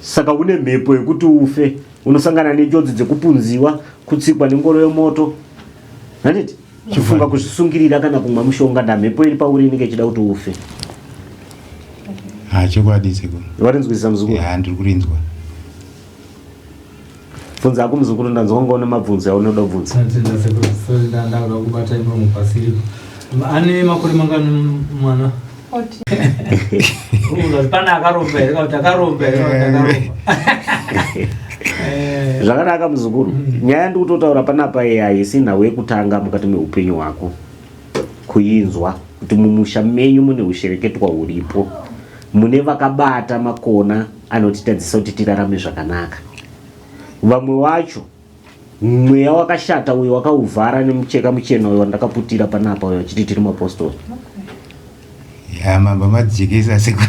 Saka une mhepo yekuti ufe, unosangana nenjodzi dzekupunziwa, kutsikwa nengoro yemoto. Handiti? Chifunga kuzvisungirira kana kumwa mushonga nda mhepo iri pauri inenge ichida kuti ufe. Chokwadi seko. Warinzwisisa muzukuru? Ndiri kurinzwa. Bvunza ako muzukuru ndanzwa ngona mabvunzo aunoda kubvunza. Ndanda kubata imwe mupasiri. Ane makore mangani mwana? Oti. Pana akaromba, takaromba. Zvakanaka muzukuru. Nyaya ndikutotaura panapa AI isina wekutanga mukati meupenyu hwako. Kuinzwa kuti mumusha menyu mune ushereketwa uripo. Mune vakabata makona anotitadzisa kuti tirarame zvakanaka. Vamwe wacho mweya wakashata uyo wakauvhara nemucheka muchena uyo wandakaputira panapa uyo chiti tiri maapostoli. Mamba madzikisa seko.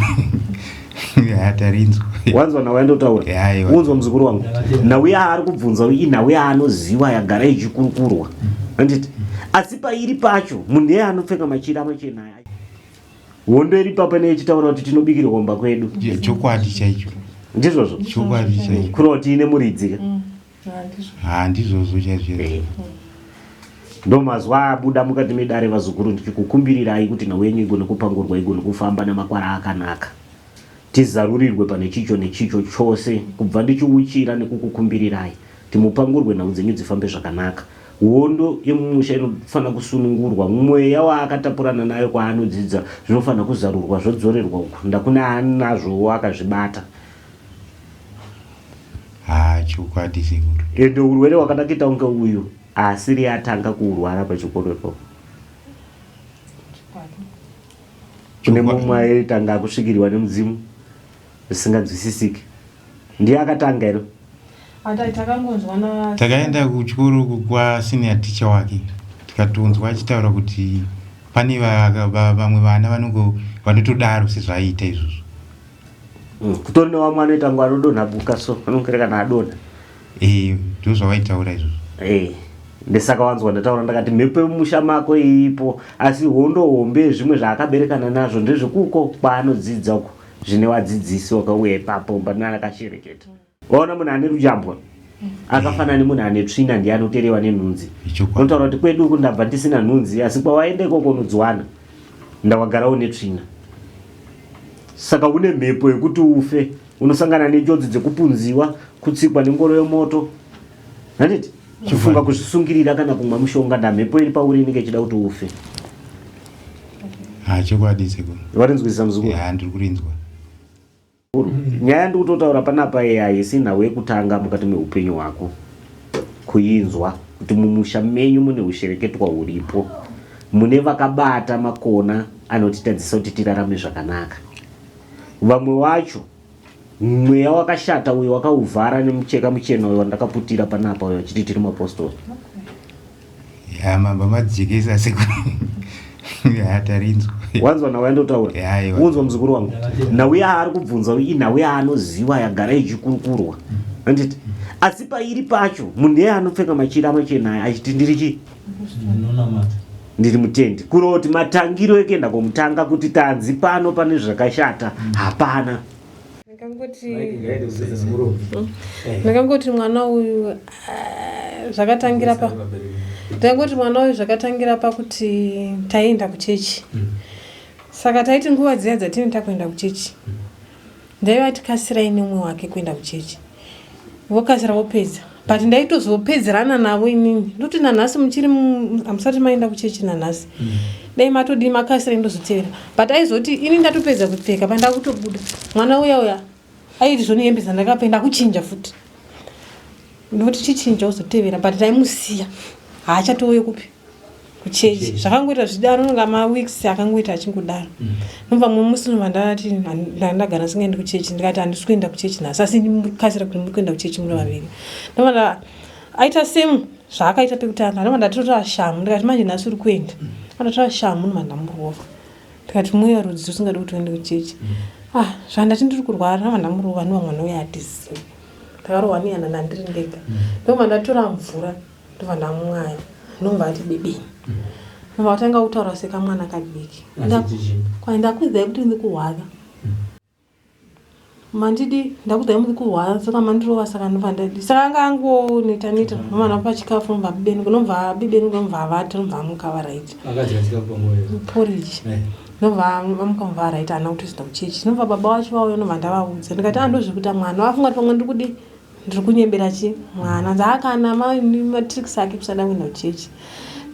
Tarinzwa. Wanzwa nawe ndotaura. Unzwa muzukuru wangu. Nawe ari kubvunza uyi nawe anoziva yagara ichikurukurwa. Handiti? Asi pairi pacho munhu anopfeka machira machena aya. Hondo iri papa nechitaura kuti tinobikira komba kwedu. Chokwadi chaicho. Ndizvozvo. Chokwadi chaicho. Kuroti ine muridzi. Ndizvozvo chaizvo. Ndo mazuva abuda mukati medare vazukuru ndichikukumbirirai kuti nawenyu igone kupangurwa igone kufamba namakwara akanaka. Tizarurirwe pane chicho nechicho chose kubva ndichiuchira nekukukumbirirai. Timupangurwe nhau dzenyu dzifambe zvakanaka. Hondo yemumusha inofana kusunungurwa. Mweya waakatapurana nayo kwaanodzidza zvinofana kuzarurwa zvodzorerwa uku. Ndakuna anazvo akazvibata. Chokwadi sekuru. Ende urwere wakadakita unge uyu asiri atanga kurwara pachikoro ipo. Kune mumwe aitanga kusvikirwa nemudzimu zvisinganzwisisiki. Ndiye akatanga ero. Takaenda kuchikoro kwa senior teacher wake. Tikatonzwa achitaura kuti pane vamwe vana vanotodaro sezvaita izvozvo. Kutori nevamwe anoita anodonha buka so anongereka naadonha. Ndizvo zvavaitaura izvozvo. Ndesaka wanzwa ndataura ndakati mhepo yemusha mako iripo, asi hondo hombe zvimwe zvaakaberekana nazvo ndezvekuko kwaanodzidza uko zvine wadzidzisi wakauya ipapo panana akashereketa. Waona munhu ane rujambwa akafanana nemunhu ane tsvina ndiye anoterewa nenhunzi. Unotaura kuti kwedu uku ndabva ndisina nhunzi, asi kwawaenda ikoko unodzwana ndawagarawo netsvina. Saka une mhepo yekuti ufe, unosangana nenjodzi dzekupunziwa, kutsikwa nengoro yemoto. Handiti? Chifunga kuzvisungirira kana kumwa mushonga nda mhepo iri pauri inenge ichida kuti ufe. Chokwadi seko. Warinzwisisa muzukuru? Ndiri kurinzwa. Nyaya ndikutotaura panapa AI isina wekutanga mukati meupenyu hwako. Kuinzwa kuti mumusha menyu mune ushereketwa uripo. Mune vakabata makona anotitadzisa kuti tirarame zvakanaka. Vamwe wacho mweya wakashata uyo wakauvhara nemucheka muchena uyo wandakaputira panapa uyo chiti tiri maapostoli. Mamba madzikisa seko. Tarinzwa. Wanzwa nawe ndotaura. Unzwa muzukuru wangu. Nawe ari kubvunza uyi nawe anoziva yagara ichikurukurwa. Handiti? Asi pairi pacho munhu anopfeka machira machena aya achiti ndiri chi? Ndiri mutendi. Kuroti matangiro ekuenda komutanga kuti tanzi pano pane zvakashata hapana. Ndakangoti mwana uyu zvakatangira pa. Ndakangoti mwana uyu zvakatangira pa kuti taenda kuchechi. Saka taiti nguva dziya dzatinoita kuenda kuchechi. Ndaiva tikasirai nemwe wake kuenda kuchechi. Vokasira vopedza. But ndaitozopedzerana navo inini. Ndoti nanhasi muchiri amusati maenda kuchechi nanhasi. Dai matodi makasira ndozotevera. But aizoti ini ndatopedza kupfeka pandakutobuda. Mwana uya aiti zvonihembesa ndakapenda kuchinja futi. Ndoti chichinja uzotevera but taimusiya. Haachatouye kupi? Kuchechi. Zvakangoita zvidaro nonga maweeks akangoita achingodaro. Nobva mumusi ndandati ndagara singaendi kuchechi ndikati handisi kuenda kuchechi nhasi asi ndikasira kuti muri kuenda kuchechi muri vaviri. Ndovanda aita same zvaakaita pekutanga. Ndovanda totora shamu ndikati manje nhasi uri kuenda. Andotora shamu ndamurova. Ndikati mweya rudzi usingadi kuti uende kuchechi. Zvandati ndiri kurwara ndamurova novamwana uya hatizivi. Ndakarohwa nehana nandiri ndega. Ndobva ndatora mvura ndobva ndamwaya. Ndomva ati bebeni. Ndobva watanga kutaura sekamwana kadiki. Ndakwidza kuti ndiri kuhwara. mandidi ndakudai muri kurwara saka mandirowa saka ndobva ndadi saka anga angoneta nomana pachikafu nobva bibeni kunomva bibeni kunomva avati nobva amukava right porridge nobva amukamva right ana kutosvida kuchechi nobva baba wacho vauya nobva ndavaudza ndikati andozvekuita mwana wafunga pamwe ndikudi ndiri kunyembera chi mwana nzaakana matricks ake kusada kuenda kuchechi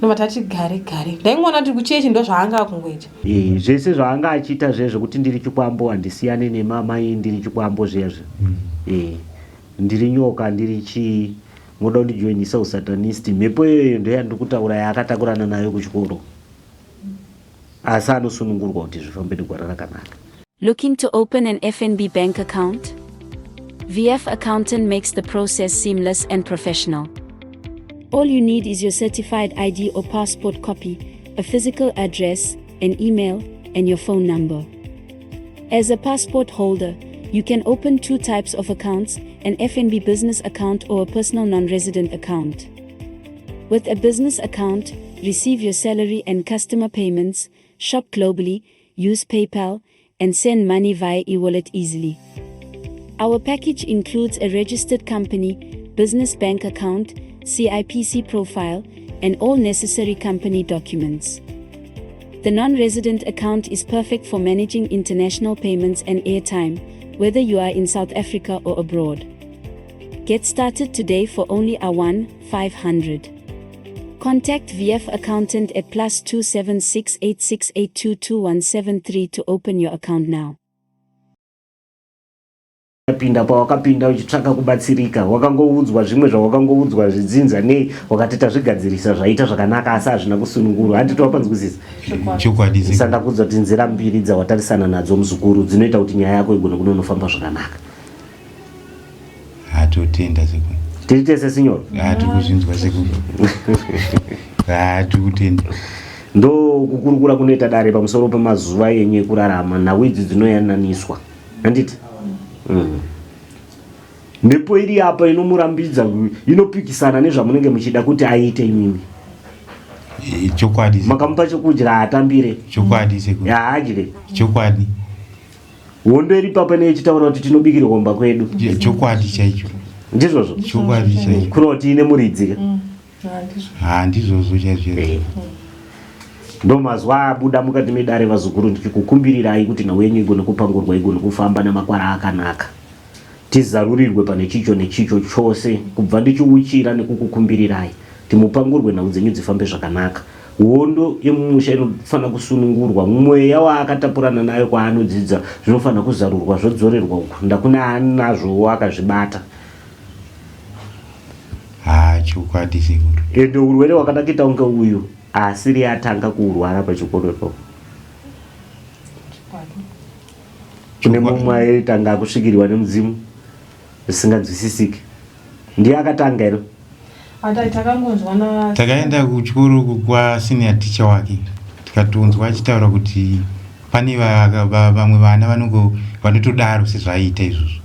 nobva tati gare ndaingoona kuti kuchechi ndo zvaanga akungoita zvese zvaanga achiita zvezvekuti ndiri chikwambo handisiyane nemamai ndiri chikwambo zvezve ndiri nyoka ndiri chii moda kundijoinisa usatanist mhepo iyoyo ndoyandiri kutaura yaakatakurana nayo kuchikoro asi anosunungurwa kuti zvifambe negwara rakanaka. Looking to open an FNB bank account? VF Accountant makes the process seamless and professional. All you need is your certified ID or passport copy, a physical address, an email, and your phone number. As a passport holder, you can open 2 types of accounts, an FNB business account or a personal non-resident account. With a business account, receive your salary and customer payments, shop globally, use PayPal, and send money via e-wallet easily. Our package includes a registered company, business bank account, CIPC profile, and all necessary company documents. The non-resident account is perfect for managing international payments and airtime, whether you are in South Africa or abroad. Get started today for only R1,500. Contact VF Accountant at +276 868222173 to open your account now. Pinda pawakapinda uchitsvaka kubatsirika wakangoudzwa zvimwe zvawakangoudzwa zvidzinza nei wakatita zvigadzirisa zvaita zvakanaka asi hazvina kusunungurwa handiti wapanzwisisa chokwadi sandakuudza kuti nzira mbiri dzawatarisana nadzo muzukuru dzinoita kuti nyaya yako igone kunonofamba zvakanaka. Hatotenda sekuru tiri tese sinyoro hatikuzvinzwa sekuru hatikutenda ndo kukurukura kunoita dare pamusoro pemazuva enyu ekurarama nhau idzi dzinoyananiswa handiti mhepo iri apa inomurambidza inopikisana nezvamunenge muchida kuti aite imimi chokwadi makamupa chokudya haatambire chokwadi sekuru haadye chokwadi hondo iri papa neichitaura kuti tinobikirwa kumba kwedu chokwadi chaicho ndizvozvo chokwadi chaicho kuroti ine muridzika handizvozvo chaizvo ndo mazuva abuda mukati medare vazukuru ndichikukumbirirai kuti nhau yenyu igone kupangurwa igone kufamba namakwara akanaka tizarurirwe pane chicho nechicho chose kubva ndichiuchira nekukukumbirirai timupangurwe nhau dzenyu dzifambe zvakanaka. Hondo yemumusha inofanira kusunungurwa mweya waakatapurana nayo kwaanodzidza zvinofanira kuzarurwa zvodzorerwa uku ndakuna anazvo akazvibata chokwadi sekuru ende urwere hwakanakita unge uyu asiri atanga kuurwara pachikoro ipapo kune mumwe aitanga akusvikirwa nemudzimu zvisinganzwisisiki ndiye akatanga iro takaenda kuchikoro kwasenior teacher wake tikatonzwa achitaura kuti pane vamwe vana vanotodaro sezvaiita izvozvo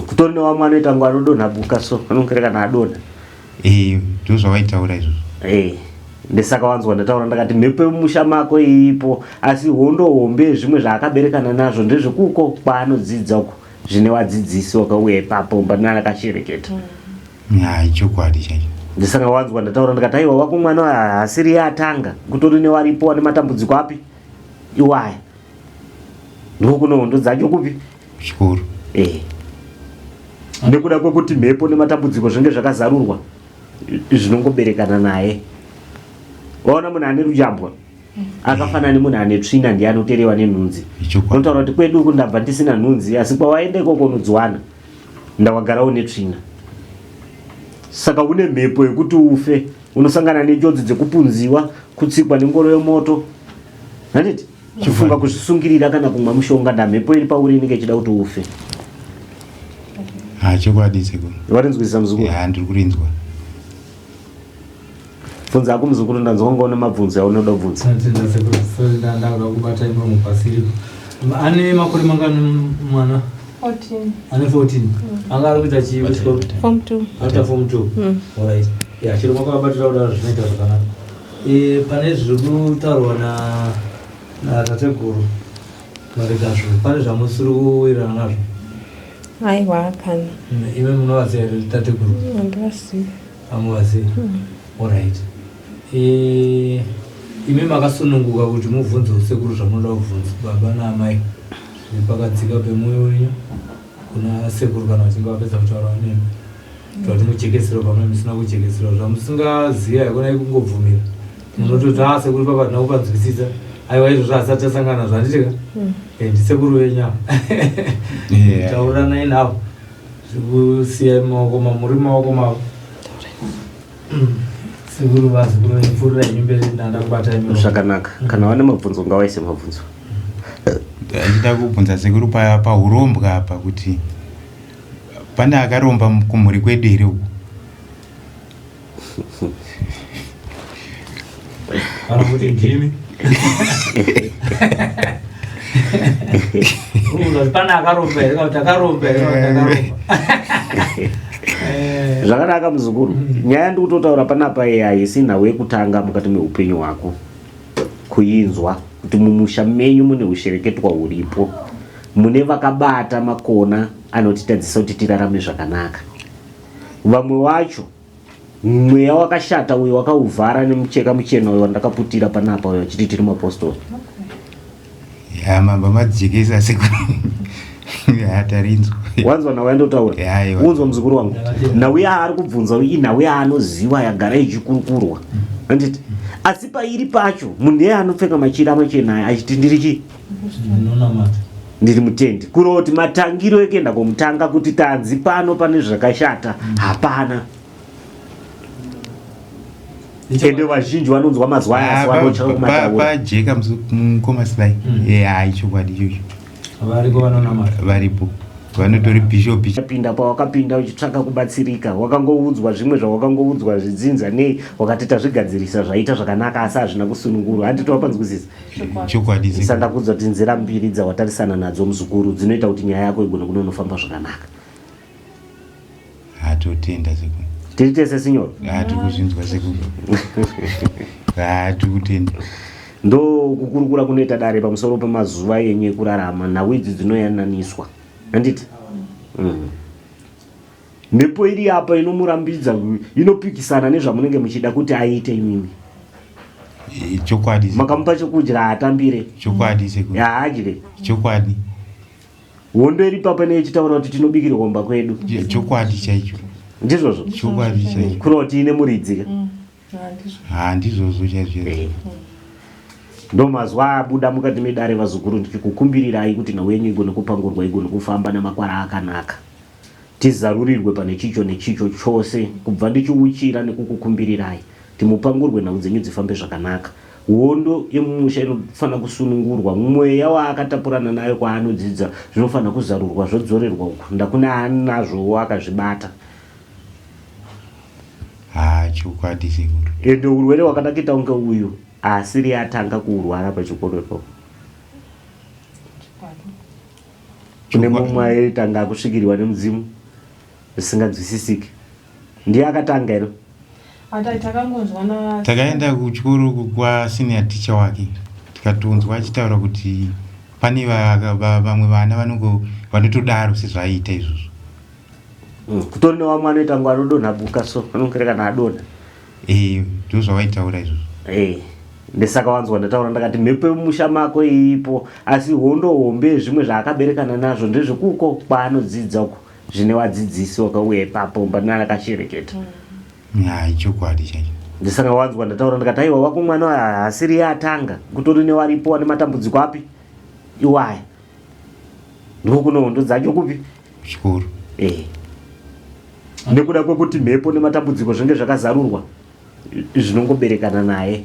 kutori nevamwe anoita ngo anodonha buka so anongerekana adonha ndo zvavaitaura izvozvo ndesaka wanzwa ndataura ndakati mhepo yemusha mako iipo asi hondo hombe zvimwe zvaakaberekana nazvo ndezvekuko kwaanodzidza uko zvine wadzidzisi wakauya ipapo mbanana akashereketa chokwadi chaicho ndesaka wanzwa ndataura ndakati aiwa wako mwana hasiri yatanga kutori newaripo wane matambudziko api iwaya ndokuno hondo dzacho kupi chikuru nekuda kwekuti mhepo nematambudziko zvinge zvakazarurwa zvinongoberekana naye. Waona munhu ane rujambwa akafanana nemunhu ane tsvina ndiye anoterewa nenhunzi. Unotaura kuti kwedu uku ndabva ndisina nhunzi asi kwawaenda ikoko unodzwana ndawagara une tsvina. Saka une mhepo yekuti ufe unosangana nenjodzi dzekupunziwa kutsikwa nengoro yemoto handiti chifunga kuzvisungirira kana kumwa mushonga ndamhepo iri pauri inenge ichida kuti ufe. Chokwadi sekuru warinzwisisa muzukuru? Ndiri kurinzwa. Bvunza ako muzukuru ndanzwa ngaona mabvunzo aunoda kubvunza. Tenda sekuru so ndauda kubata imwe mupasiri. Ane makore mangani mwana? 14. Ane 14. Anga ari kuita chii kuchikoro? Form 2. After form 2. Alright. Yeah, chiro makabatira kuda zvinoita zvakanaka. Pane zviri kutaurwa na tateguru marikazvo pane zvamusiri kuwirana nazvo aiwa kana ime munovaziva here tateguru andivazivi amuvazivi alright ime makasununguka kuti mubvunze usekuru zvamunoda kubvunza baba naamai zviri pakadzika pemwoyo wenyu kuna sekuru kana vachinge vapedza kutaura nemi kuti muchekesero pamwe musina kuchekesero zvamusingaziva yakona ikungobvumira munototi sekuru papa ndinakupanzwisisa aiwa izvo zvaasati asangana zvanditika ndisekuru wenyama tauranai navo zvikusiyai maoko mamuri maoko mavo sekuru vazikuru venipfurira inyu mberi ndandakubatai zvakanaka kana wane mabvunzo ngawaise mabvunzo achida kubvunza sekuru paurombwa apa kuti pane akaromba kumhuri kwedu here uku kana kuti ndimi pana akaromba here kana kuti akaromba here kana kuti akaromba zvakanaka muzukuru nyaya ndikutotaura panapa haisi nhau yekutanga mukati meupenyu hwako kuinzwa kuti mumusha menyu mune ushereketwa huripo mune vakabata makona anotitadzisa kuti tirarame zvakanaka vamwe vacho mweya wakashata uyo wakauvhara nemucheka muchena uyo wandakaputira panapa uyo achiti tiri mapostori mamba madzikisa sekuru hatarinzwa wanzwa nhau yandotaura unzwa muzukuru wangu nhau yaari kubvunza inhau yaanoziva yagara ichikurukurwa anditi asi pairi pacho munhu iye anopfeka machira machena aya achiti ndiri chii ndiri mutendi kuroti matangiro ekuenda komutanga kuti tanzi pano pane zvakashata hapana ende vazhinji vanonzwa mazuva aya asi vanochaka kumataura pajeka Mukoma Sly chokwadi ichocho variko vanonamata varipo vanotori bhishopi pinda pawakapinda uchitsvaka kubatsirika wakangoudzwa zvimwe zvawakangoudzwa zvidzinza nei wakati tazvigadzirisa zvaita zvakanaka asi hazvina kusunungurwa handiti wapanzwisisa chokwadi sandakudza kuti nzira mbiri dzawatarisana nadzo muzukuru dzinoita kuti nyaya yako igone kunonofamba zvakanaka hatotenda sekuru tiri tese sinyoro hatiri kuzvinzwa sekuru hatiri kutenda ndo kukurukura kunoita dare pamusoro pemazuva yenyu ekurarama nhau idzi dzinoyananiswa handiti mhepo iri apa inomurambidza inopikisana nezvamunenge muchida kuti aite imimi chokwadi makamupa chokudya haatambire chokwadi sekuru haadye chokwadi hondo iri papa neichitaura kuti tinobikirwa kumba kwedu chokwadi chaicho ndizvozvo chokwadi chaicho kuroti ine muridzika handizvozvo chaizvo ndo mazuva abuda mukati medare vazukuru ndichikukumbirirai kuti nhau yenyu igone kupangurwa igone kufamba nemakwara akanaka tizarurirwe pane chicho nechicho chose kubva ndichiuchira nekukukumbirirai timupangurwe nhau dzenyu dzifambe zvakanaka hondo yemumusha inofanira kusunungurwa mweya waakatapurana nayo kwaanodzidza zvinofanira kuzarurwa zvodzorerwa uku ndakune anazvowo akazvibata chokwadi sekuru ende urwere hwakanakita kunge uyu asiri atanga kuurwara pachikoro ipapo kune mumwe aitanga kusvikirwa nemudzimu zvisinganzwisisiki ndiye akatanga iro takaenda kuchikoro kwasenior teacher wake tikatonzwa achitaura kuti pane vamwe vana vanotodaro sezvaiita izvozvo kutori nevamwe anoita ngo anodonha buka so anongerekana adonha ndo zvavaitaura izvozvo ndesaka wanzwa ndataura ndakati mhepo yemusha mako iipo asi hondo hombe zvimwe zvaakaberekana nazvo ndezvekuko kwaanodzidza uko zvine wadzidzisi wakauya ipapo mbanana akashereketa chokwadi chaicho ndesaka wanzwa ndataura ndakati aiwa wako mwana hasiri yatanga kutori newaripo ane matambudziko api iwaya ndokuno hondo dzacho kupi chikoro nekuda kwekuti mhepo nematambudziko zvinge zvakazarurwa zvinongoberekana naye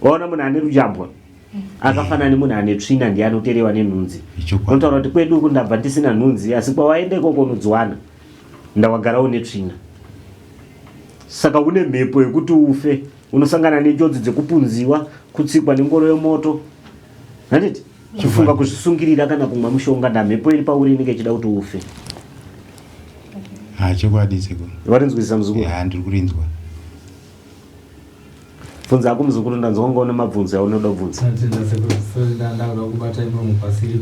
waona munhu ane rujambwa akafanana nemunhu ane tsvina ndiye anoterewa nenhunzi unotaura kuti kwedu uku ndabva ndisina nhunzi asi kwawaenda ikoko unodzwana ndawagarawo netsvina saka une mhepo yekuti ufe unosangana nenjodzi dzekupunziwa kutsikwa nengoro yemoto handiti chifunga kuzvisungirira kana kumwa mushonga ndamhepo iri pauri inenge ichida kuti ufe chokwadi sekuru warinzwisisa muzukuru ndiri kurinzwa bvunzo yako muzukuru ndanzwa ngoona mabvunzo yaunoda kubvunza. Natenda sekuru ndanda kubata imwe mupasiri.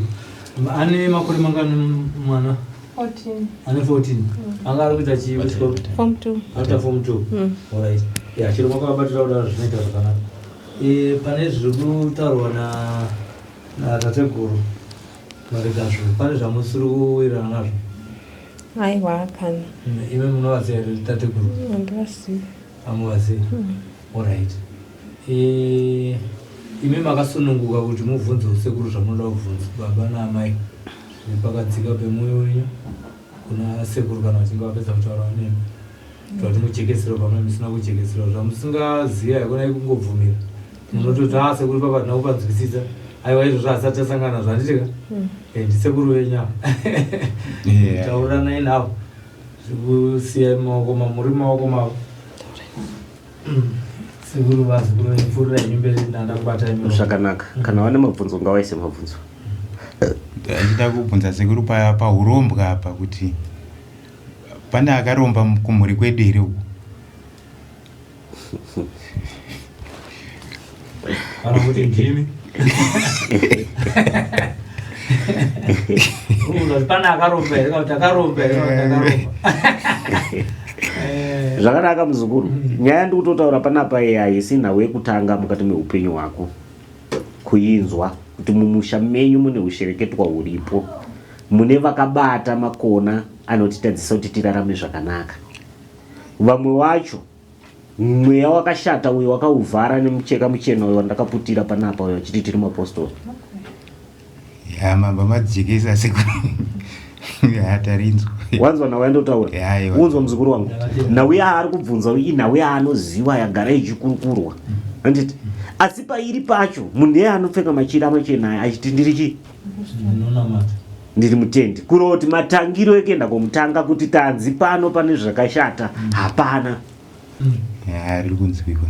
Ane makore mangani mwana? 14. Ane 14. Anga ari kuita chii kuchikoro? Form 2. After form 2. Alright. Yeah, chiro makabatira kudaro zvinoita zvakanaka. Pane zviri kutaurwa na tateguru maregazvo pane zvamusiri kuwirirana nazvo? Aiwa kana. Ime munovaziva here tateguru? Andivazivi. Hamuvazivi? Alright. Ime makasununguka kuti mubvunze usekuru zvamunoda kubvunza baba naamai zviri pakadzika pemoyo wenyu kuna sekuru kana vachinge vapedza kutaura nemi kuti vatimujekesera pamwe musina kujekesera zvamusingaziva yakonai kungobvumira munototi sekuru papa ndina kupanzwisisa aiwa izvo zvaasati asangana zvanditika ndisekuru wenyama tauranai navo zvikusiyai maoko mamuri maoko mavo sekuru vazukuru veipfuurirai nyumberi ndanda kubatai zvakanaka. Kana vane mabvunzo ngavaise mabvunzo. Ndachida kubvunza sekuru paurombwa apa kuti pane akaromba kumhuri kwedu here uku? kana kuti ndimi pane akaromba here kana kuti akaromba here kana kuti akaromba. Zvakanaka muzukuru. Nyaya ndikutotaura panapa haisi nhau yekutanga mukati meupenyu hwako kuinzwa kuti mumusha menyu mune ushereketwa huripo, mune vakabata makona anotitadzisa kuti tirarame zvakanaka. Vamwe vacho mweya wakashata uyo wakauvhara nemucheka muchena uyo wandakaputira panapa uyo achiti tiri mapostori. Mamba madzikisa sekuru. Tarinzwa. Wanzwa nawe ndotaura. Unzwa muzukuru wangu. Nawe ari kubvunza uyi nawe anoziva yagara ichikurukura. Anditi asi pairi pacho munhu anopfeka machira machena achiti ndiri chi? Ndiri mutendi. Kuroti matangiro ekenda komutanga kuti tanzi pano pane zvakashata hapana. Riri kunzwikwa.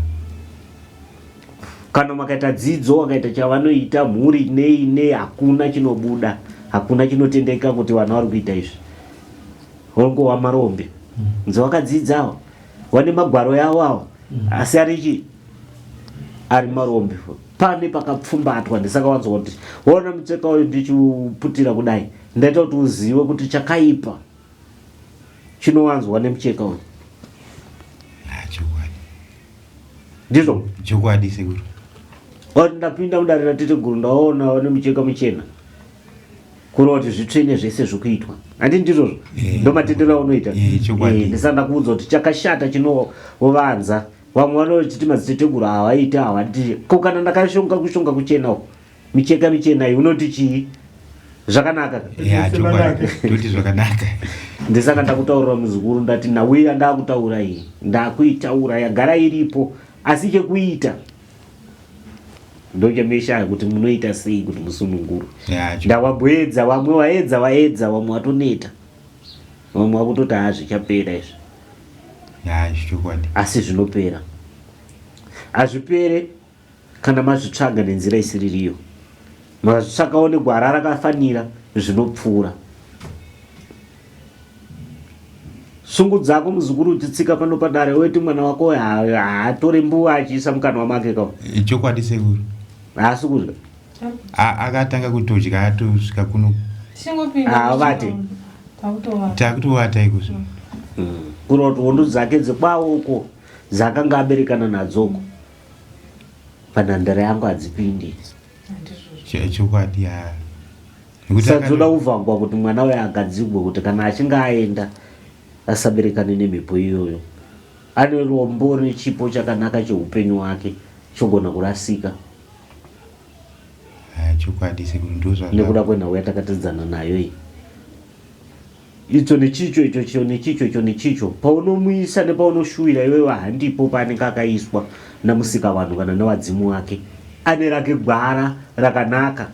Kana makaita dzidzo wakaita chavanoita mhuri nei hakuna chinobuda. Hakuna chinotendeka kuti vana vari kuita izvi. Hongo wamarombe. Nze wakadzidzawo. Wane magwaro yawo awo. Asi arichi ari marombe. Pane pakapfumbatwa ndisakawanzwa kuti ona mucheka uyu ndichiputira kudai. Ndaita kuti uzive kuti chakaipa chinowanzwa nemucheka uyu. Chokwadi. Ndizvo? Chokwadi sekuru. Ndapinda mudare raTeteguru ndaona wane mucheka muchena. Kuroti zvitsvene zvese zvikuitwa. Handi ndizvozvo? Ndo matendero aunoita. Ndisanda kuudza kuti chakashata chinovanza. Vamwe vanoti madziteteguru havaita havati. Ko kana ndakashonga kushonga kuchena uko. Micheka michena iyi unoti chii? Zvakanaka. Chokwadi. Toti zvakanaka. Ndisaka ndakutaurira muzukuru ndati nawe ndakutaura iyi. Ndakuitaura yagara iripo asi chekuita ndochameshaya kuti munoita sei kuti musununguru. Ndawabwedza vamwe vaedza vamwe vatoneta. Vamwe vakutoti hazvichapera izvi. Chokwadi. Asi zvinopera. Hazvipere kana mazvitsvaga nenzira isiririyo. Mazvitsvagawo negwara rakafanira zvinopfuura. Sungu dzako muzukuru uchitsika pano padare weti mwana wako haatore mbuva achiisa mukanwa make kawo. Chokwadi sekuru. Haasi kudya. Akatanga kutodya atosvika kuno. Vate. Takutowata ikuzo. Kuroti hondo dzake dzekwawo uko dzakanga aberekana nadzoko. Panhandare yangu hadzipindi. Chokwadi. Sadzoda kuvhangwa kuti mwana we agadzigwe kuti kana achinge aenda asaberekane nemhepo iyoyo. Ane rombo nechipo chakanaka cheupenyu hwake chogona kurasika. Chokwadi sekuru ndozva. Nekuda kwenhau yatakatidzana nayo iyi. Icho nechicho icho nechicho. Paunomuisa nepaunoshuwira iwewe handipo paanenge akaiswa namusika vanhu kana newadzimu wake. Ane rake gwara rakanaka.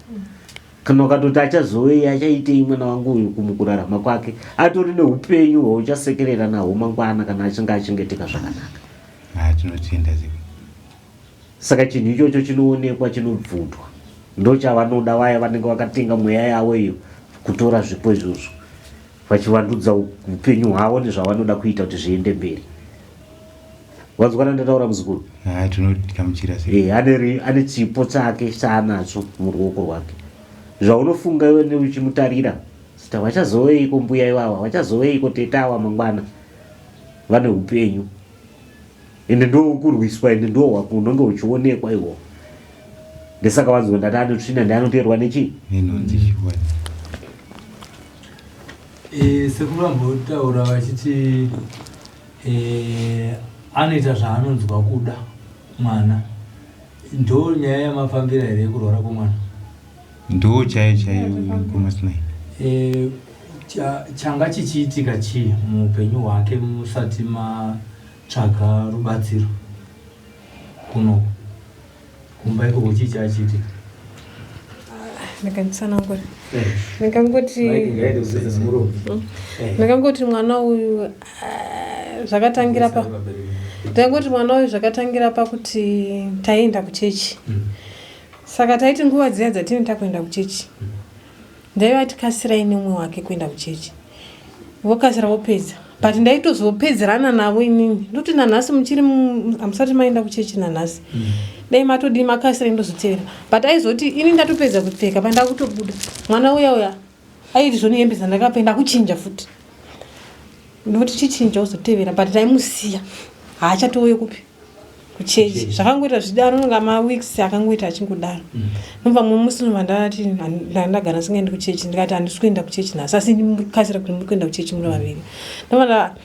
Kana ukatoti achazouya achaitei mwana wangu uyu kumukurarama kwake. Atori neupenyu hwauchasekerera nahwo mangwana kana achinge achengeteka zvakanaka. Tinotenda sekuru. Saka chinhu ichocho chinoonekwa chinobvutwa. Ndochavanoda vaya vanenge vakatenga mweya yavo iyo kutora zvipo izvozvo vachivandudza upenyu hwavo nezvavanoda kuita kuti zviende mberi. Wazwana ndataura muzukuru. Tinogamuchira sei. Ane chipo chake chaanacho muruoko rwake. Zvaunofunga iwe neuchimutarira. Sita wachazoveiko mbuya iwawa, wachazoveiko tetawa mangwana. Vane upenyu. Ende ndo kurwiswa, ende ndo unonge uchionekwa iwo. Ndesaka wanzwa ndati anotsvina ndianoteerwa nechi? Nenonzi chikwadi. Sekurambotaura vachiti anoita zvaanonzwa kuda mwana. Ndo nyaya yamafambira here kurwara kwomwana? Ndo chaiyo Mukoma Sly. Changa chichiitika chii muupenyu hwake musati matsvaga rubatsiro kuno kumba ikoko chii chachiitika? Ndikanditsanangura. Ndakangoti mwana uyu zvakatangira pa. Ndakangoti mwana uyu zvakatangira pakuti taenda kuchechi. Saka taiti nguva dziya dzatinoita kuenda kuchechi. Ndaiva tikasirai nemwe wake kuenda kuchechi. Vokasira vopedza. But ndaitozopedzerana navo inini. Ndoti nanhasi muchiri amusati maenda kuchechi nanhasi. Dai matodi makasira ndozotevera. But aizoti ini ndatopedza kupfeka pandakutobuda. Mwana uya aiti zvoni hembe dzandakapenda kuchinja futi. Ndoti chichinja uzotevera but ndaimusiya. Haachatouye kupi? Kuchechi. Zvakangoita zvidaro ngama weeks akangoita achingodaro. Nomva mumuslim vandati ndagara singaendi kuchechi ndikati handisi kuenda kuchechi nhasi asi ndikasira kuti muri kuenda kuchechi muri vaviri. Nomva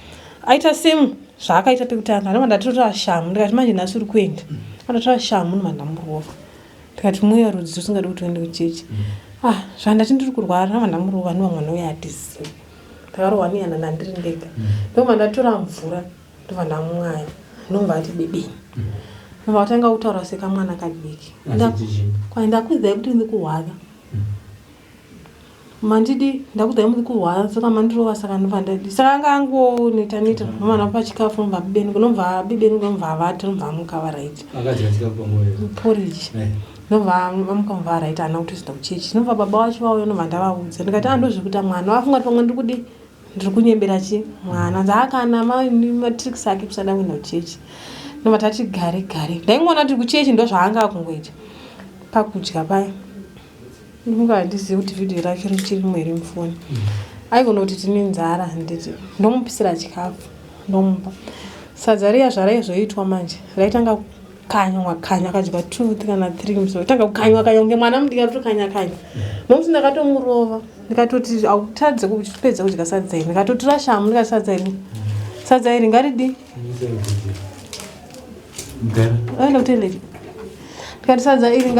aita same zvaakaita tekutanga. Nomva ndatotora shamu ndikati manje nhasi uri kuenda. Ndatotora shamu nomva ndamurova. Ndikati mweya rudzi usingadi kuti uende kuchechi. Zvandati ndiri kurwara nomva ndamurova nomva mwana uya hatisi. Ndakarohwa nehana nandiri ndega. Nomva ndatora mvura ndobva ndamwaya. Nomva ati bebeni. Nomva watanga kutaura sekamwana kadiki. Ndakudzai kuti ndiri kurwara. Mandidi ndakudzai muri kurwara saka mandirova saka ndobva ndadi. Saka anga angoita nomva ndapa chikafu nomva bebeni nomva avati nomva amuka varaiti. Porridge. Nomva amuka mva varaiti hana kuti zvinda kuchechi. Nomva baba wacho vauya nomva ndavaudza. Ndikati andozvikuita mwana wafunga kuti pamwe ndikudi ndiri kunyembera chi mwana dzaakana matricks ake kusada kuenda kuchechi. Nomva tati gare. Ndaingoona kuti kuchechi ndo zvaanga kungoita. Pakudya paya. Ndinga handizivi kuti vhidhiyo rake richirimo here mufoni. Aigona kuti tine nzara handiti. Ndomupisira chikafu. Ndomupa. Sadza riya zvaraizoitwa manje. Raitanga kukanywa akadya 2 kana 3 musi. Tanga kukanywa kunge mwana mudiki atokanya. Nomusi ndakatomurova. Ndikatoti autadze kupedza kudya sadza iri. Ndikatotora shamu ndikati sadza iri ngaridi. Aenda kuteleti. Ndikati sadza iri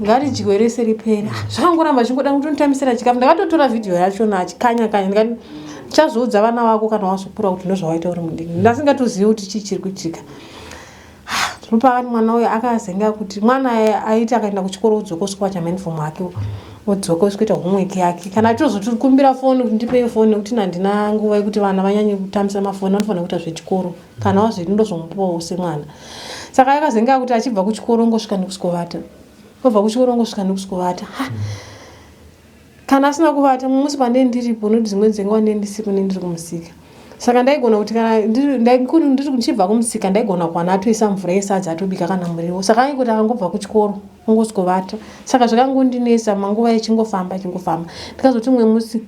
ngaridyiwe rese ripera. Zvakangoramba chingoda kutonditamisira chikafu. Ndakatotora vhidhiyo yacho achikanya. Ndikati chazoudza vana vako kana wazokura kuti ndozvawaita uri mudiki. Ndasingatozivi kuti chii chiri kuitika. Ndopakati mwana uyu akazenga kuti mwana aiti akaenda kuchikoro udzokoswa chamanifomu ake. Udzoka kuita homework yake. Kana tozotikumbira foni kuti ndipe foni kuti handina nguva yekuti vana vanyanye kutambisa mafoni vanofana kuita zvechikoro. Kana wazviti ndozomupawo semwana. Saka akazenga kuti achibva kuchikoro ngosvika nekuskovata. Obva kuchikoro ngosvika nekuskovata. Kana asina kuvata mumusi pandendiripo noti dzimwe dzenguva ndendisipo ndiri kumusika. Saka ndaigona kuti kana ndiri kuchibva kumusika ndaigona kuwana atoisa mvura yesadza atobika kana muriwo. Saka aingoti akangobva kuchikoro ngoskovata. Saka zvakangondinesa manguva echingofamba. Ndikazoti mwe musi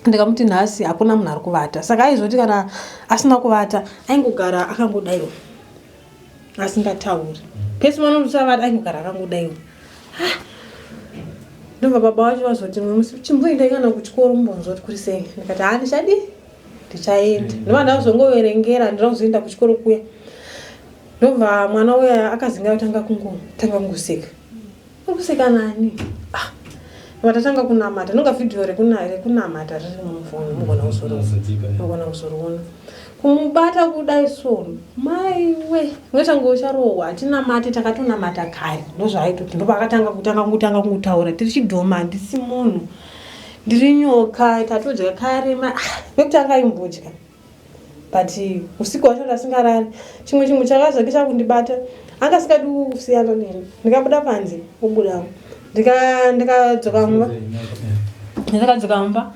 ndikamuti nhasi hakuna munhu ari kuvata. Saka aizoti kana asina kuvata aingogara akangodaiwa. Asingatauri. Pesi vanondosavata aingogara akangodaiwa. Ndobva baba wacho vazoti mwe musi chimboenda kana kuchikoro mumbonzwa kuti kuri sei. Ndikati handichadi. Ndichaenda. Ndobva ndazongoverengera ndirakuzoenda kuchikoro kuya. Ndobva mwana uya akazinga kutanga kungoseka. Kuseka nani? Watatanga kunamata. Nonga vhidhiyo rekunamata riri mufoni mugona kuzoriona. Kumubata kudai soro. Mai we. Ngotanga ucharohwa atinamate takatonamata kare. Ndozvaitoti ndopa akatanga kutaura tiri chidhoma handisi munhu. Ndiri nyoka tatodya kare vekutanga imbodya. But usiku wacho ndasingarari. Chimwe chakazokisha kundibata. Anga sikadi kusiyana neni. Ndikabuda panze obudawo. Ndikadzoka mumba.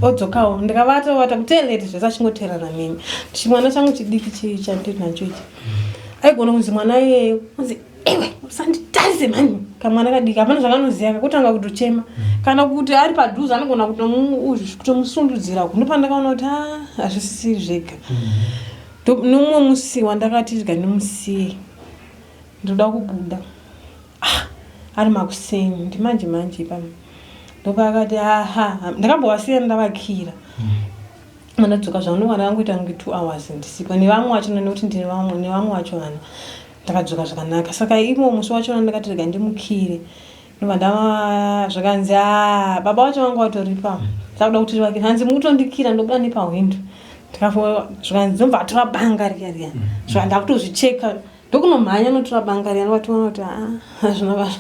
Odzokawo. Ndikavata kuteleti zvese achingoterana neni. Chimwana changu chidiki chandiri nacho ichi. aigona kunzi mwana iyeyo kunzi ewe usanditarise mani kamwana kadika apana zvakanoziya kakutanga kutochema kana kuti ari padhuze anogona kutomusundudzira kundopa ndakaona kuti hazvisisi zvega nomumwe musi wandakati ndimusiye ndoda kubuda ari makuseni ndimanje pano ndopakati ndakambowasiya ndavakira mandadzoka zvangu mwana wangu ita kunge 2 hours ndisipo nevamwe wacho nekuti ndine nevamwe wacho vana ndakadzoka zvakanaka saka imo musi wacho ndakati rega ndimukire ndobva zvakanzi baba wacho vanga vatoripa ndakuda kuti vake hanzi mukutondikira ndobuda nepahwindo ndikafa zvakanzi ndobva atora banga riya zvandakutozvicheka ndokunomhanya notora banga riya ndovatoona kuti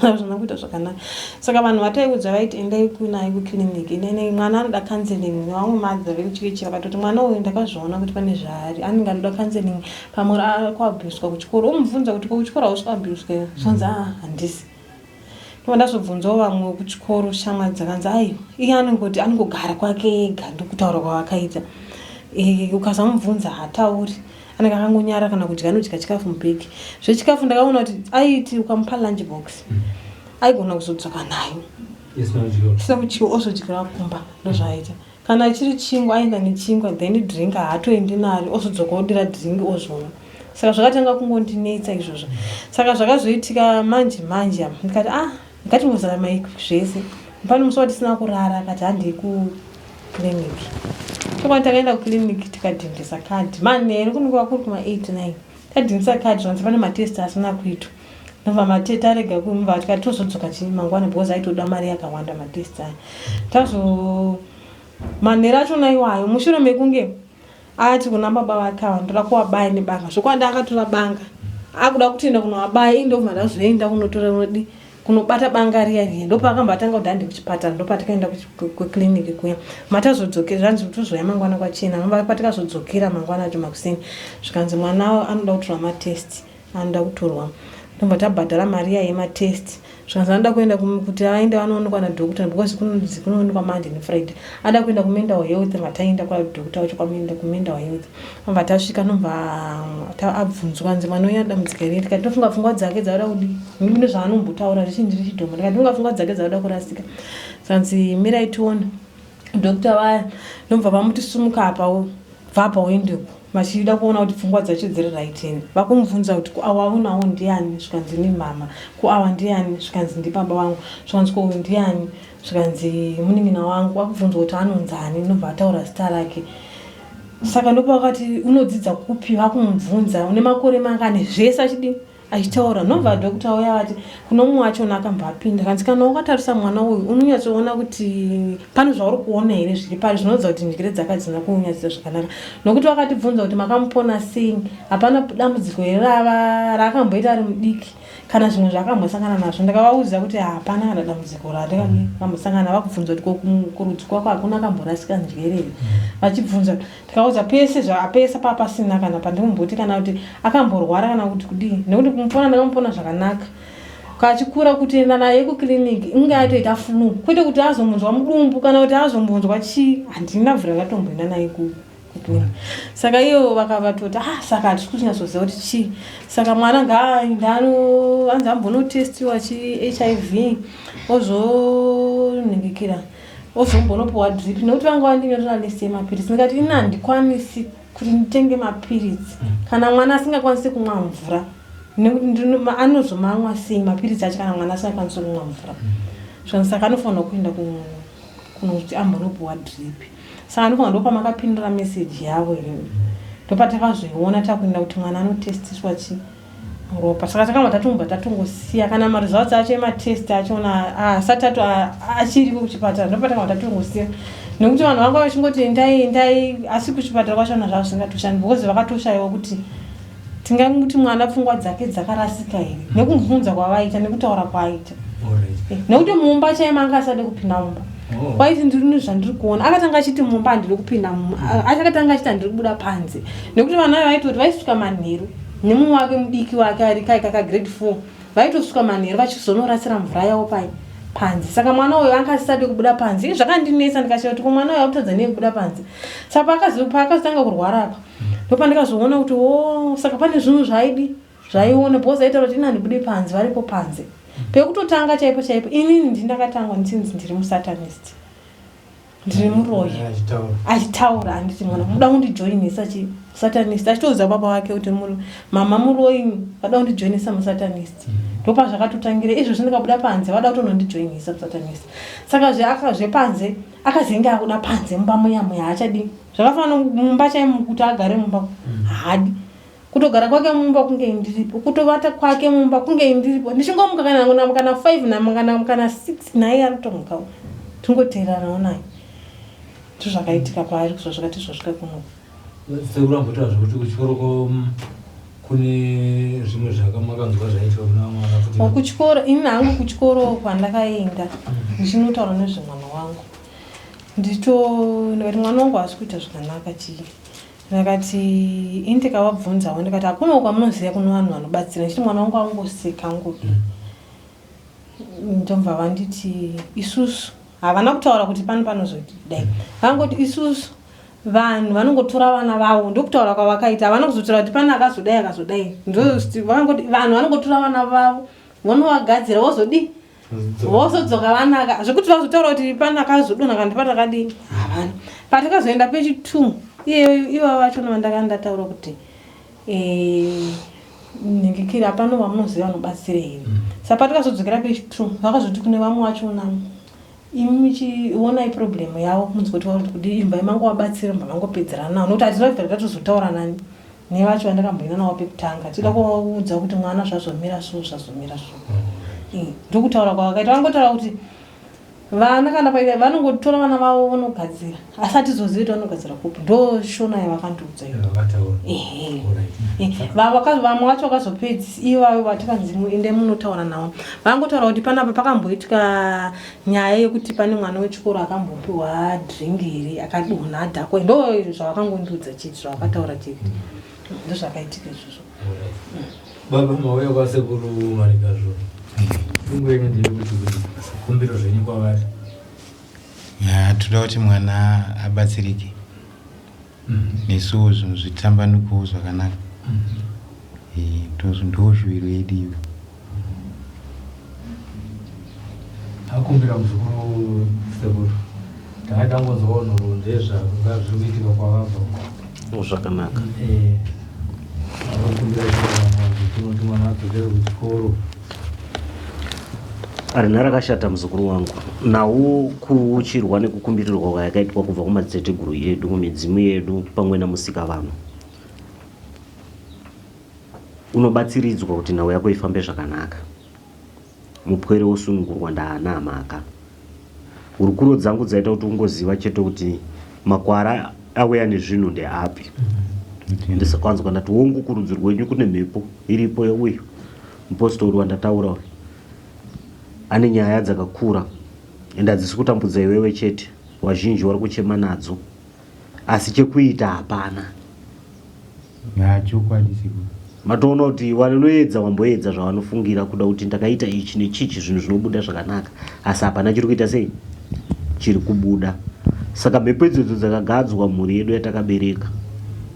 hazvina kuita zvakanaka saka vanhu vataiudza vaiti endai kunaye kukiriniki nene mwana anoda counseling nevamwe madzi vekuchikichi vakatoti mwana uyu ndakazviona kuti pane zvaari anenge anoda counseling pamwe akuabhuswa kuchikoro umubvunza kuti kuchikoro hausikuabhuswa zvanzi handisi ndazobvunzawo vamwe kuchikoro shamwari dzakanzi aiyo iye anongogara kwake ega ndokutaura kwavakaita ukasamubvunza hatauri anenge akangonyara kana kuti anodya chikafu mubhegi zvechikafu ndakaona kuti aiti ukamupa lunch box aigona kuzodzoka nayo isina kuchiwa ozodyira kumba ndozvaaita kana achiri chingwa aenda nechingwa then drink haatoendi naro ozodzoka odira drink ozvona saka zvakatanga kungondinetsa izvozvo saka zvakazoitika manje ndikati ndikatimuzara maiki zvese pane musi watisina kurara akati handei kukiriniki tokwani takaenda kukiriniki tikadhindisa kadhi manheru kunenge kuri kuma8-9 tadhindisa kadhi zvanzi pane matesti asina kuitwa ndobva matesti arega kumva tikati tozodzoka mangwana because aitoda mari yakawanda matesti aya manheru achona iwayo mushure mekunge ati kuna baba vake ava ndoda kuwabaya nebanga zvokwanda akatora banga akuda kutienda kunovabaya indobva ndazoenda kunotora kunobata banga riya ndopakambatanga kuti handi kuchipatara ndopatikaenda kukliniki kuya matazodzokera zvanzi tozoya mangwana kwachena patikazodzokera mangwana acho makuseni zvikanzi mwana anoda kutora matesti anoda kutorwa ndobva tabhadhara mari yematesti zvikanzi anoda kuenda kuti aende anoonekwa nadhokota because kunoonekwa Monday neFriday ada kuenda kumenda health vataenda kwadhokota wacho kwamenda kumenda health ndobva tasvika ndobva abvunzwa nzi mwana uyu adambudzika rini tikati tofunga pfungwa dzake dzauda kudi ndine zvaanombotaura richinji richidhoma ndikati ndinga pfungwa dzake dzauda kurasika zvanzi mirai tione dhokota vaya ndobva vamuti sumuka apawo bva pawendepo vachida kuona kuti pfungwa dzacho dziri raitini vakumubvunza kuti kuawaunawo ndiani zvikanzi ni mama kuawa ndiani zvikanzi ndi baba vangu zvikanzi kuuyu ndiani zvikanzi munin'ina wangu vakubvunzwa kuti anonzani ndobva ataura zita rake saka ndopa vakati unodzidza kupi vakumubvunza une makore mangani zvese achitaura ndobva dhokota uya vati kuno mumwe wachona akambapinda kanzi kana wakatarisa mwana uyu unonyatsoona kuti pane zvauri kuona here zviri pari zvinodza kuti njere dzake hadzina kunyatsisa zvakanaka nokuti vakatibvunza kuti makamupona sei hapana dambudziko here raakamboita ari mudiki kana zvimwe zvakambosangana nazvo ndakavaudza kuti hapana kana dambudziko raakambosangana vakubvunza kuti kurudzi kwako hakuna akamborasika njere vachibvunza tikaudza pese papasina kana pandimumboti kana kuti akamborwara kana kuti kudii nekuti kumupona ndakamupona zvakanaka kachikura kutienda naye kukiriniki inge atoita flu kwete kuti azombonzwa mudumbu kana kuti azombonzwa chii handina vhura ngatomboenda naye kukiriniki saka iyo vakavatoti saka hatisi kunyatsoziva kuti chii saka mwana ngaanzi ambonotestiwa HIV ozoningikira ozombonopuwa drip nekuti vanga vandinyotora lesi yemapirisi ndikati ina handikwanisi kuti nditenge mapirisi kana mwana asingakwanisi kumwa mvura anozomamwa sei mapirisi acho kana mwana asingakwanisi kumwa mvura saka anofanira kuenda kuti ambonopuwa drip saka anofanira ndopa makapindura meseji yavo ndopatakazoiona takuenda kuti mwana anotestiswa ropa saka takamba tatongosiya kana maresults acho ematest achona asati achiri kuchipatara ndopatakamba tatongosiya nekuti vanhu vanga vachingoti endai asi kuchipatara kwachona zvavo zvingatoshandi because vakatoshayiwa kuti tingamuti mwana pfungwa dzake dzakarasika here nekumubvunza kwavaita nekutaura kwaaita nekuti mumba chaimanga asade kupinda mumba kwaiti ndiri zvandiri kuona akatanga achiti mumba handiri kupinda akatanga achiti handiri kubuda panze nekuti vana vaitoti vaisvika manheru nemumwe wake mudiki wake ari kaikaka grade 4 vaitosvika manheru vachizonorasira mvura yavo panze saka mwana uyu anga asisade kubuda panze zvakandinetsa ndikashaya kuti mwana uyu akutadza nei kubuda panze saka paakazotanga kurwara apa ndopandikazoona kuti saka pane zvinhu zvaidi zvaiona bhoza aitaura kuti inani bude panze varipo panze pekutotanga chaipo chaipo inini ndinakatangwa ndichinzi ndiri musatanist ndiri muroyi achitaura anditi mwana muda kundijoinisa satanist achitouza baba wake kuti mama muroyi vada kundijoinisa musatanist ndopa zvakatotangira izvo zvindikabuda panze vada kutonondijoinisa musatanist saka zvepanze akazenga akuda panze mumba muyamuya haachadi zvakafanana mumba chaimu kuti agare mumba haadi kutogara kwake mumba kunge ndiripo kutovata kwake mumba kunge ndiripo ndichingomuka kana 5 kana 6 naye anotomukawo tingoteeranawo naye zvakaitika paari kusva zvakati zvasvika kuno sekurambotaura zvokuti kuchikoro kune zvimwe zvakamakanzwa zvaitwa kuna mwana kuti kuchikoro ini hangu kuchikoro kwandakaenda ndichinotaura nezvemwana wangu ndikati mwana wangu haasi kuita zvakanaka chii ndakati ini ndikavabvunzawo ndikati hakuna kwamunoziva kuno vanhu vanobatsira ndichiti mwana wangu angoseka angodu ndobva vanditi isusu havana kutaura kuti panozoti dai vangoti isusu vanhu vanongotora vana vavo ndokutaura kwavakaita havana kuzotora kuti pana akazodai vangoti vanhu vanongotora vana vavo vonovagadzira vozodi vozodzoka vanaka zvekuti vazotaura kuti pana akazodonha kana pana akadini havana patakazoenda pechi2 iyeyo vachona vandakandataura kuti ningikiri hapano vamunoziva vanobatsire here saka patakazodzokera pechi2 vakazoti kune vamwe vachona imi michionai problemu yavo munzwa kuti imba imango wabatsira mba mangopedzerana nawo nokuti hatinobvira tatozotaura nani nevacho vandakamboina navo pekutanga tida kuvaudza kuti mwana zvazomira so ndokutaura kwavakaita vangotaura kuti vana kana paita vanongotora vana vavo vanogadzira asi hatizozivi kuti vanogadzira kupi ndo shona yavakandiudza vamwe vacho vakazopedzi ivavo vatikanzi ende munotaura navo vangotaura kuti panapa pakamboitika nyaya yekuti pane mwana wechikoro akambopiwa dhringiri akadonha adhakwa ndo zvavakangondiudza chiti zvavakataura chiti ndo zvakaitika izvozvo baba mauya kwasekuru marikazvo ingwenye ndiri kuti kumbiro zvenyu kwavari toda kuti mwana abatsirike nesuwo zvinhu zvitambanukewo zvakanaka ndozviviro yedu iyo akumbira muzukuru sekuru takatangonzwawo nhoro ndezvanga zviri kuitika kwavabva zvakanaka akumbira kuti mwana adzokere kuchikoro arina rakashata muzukuru wangu nawo kuuchirwa nekukumbirirwa kwayakaitwa kubva kumadziteteguru yedu kumidzimu yedu pamwe namusika vanhu unobatsiridzwa kuti nhau yako ifambe zvakanaka mupwere wosunungurwa ndaana amaka hurukuro dzangu dzaita kuti ungoziva chete kuti makwara auya nezvinhu ndeapi ndisakwanzwa ndati wongu kurudzi rwenyu kune mhepo iripo yeuyu mupostori wandataura uyu ane nyaya dzakakura ende hadzisi kutambudza iwewe chete wazhinji wari kuchema nadzo asi chekuita hapana matoona kuti vanoedza wamboedza zvavanofungira kuda kuti ndakaita ichi nechichi zvinhu zvinobuda zvakanaka asi hapana chiri kuita sei chiri kubuda saka mhepo idzodzo dzakagadzwa mhuri yedu yatakabereka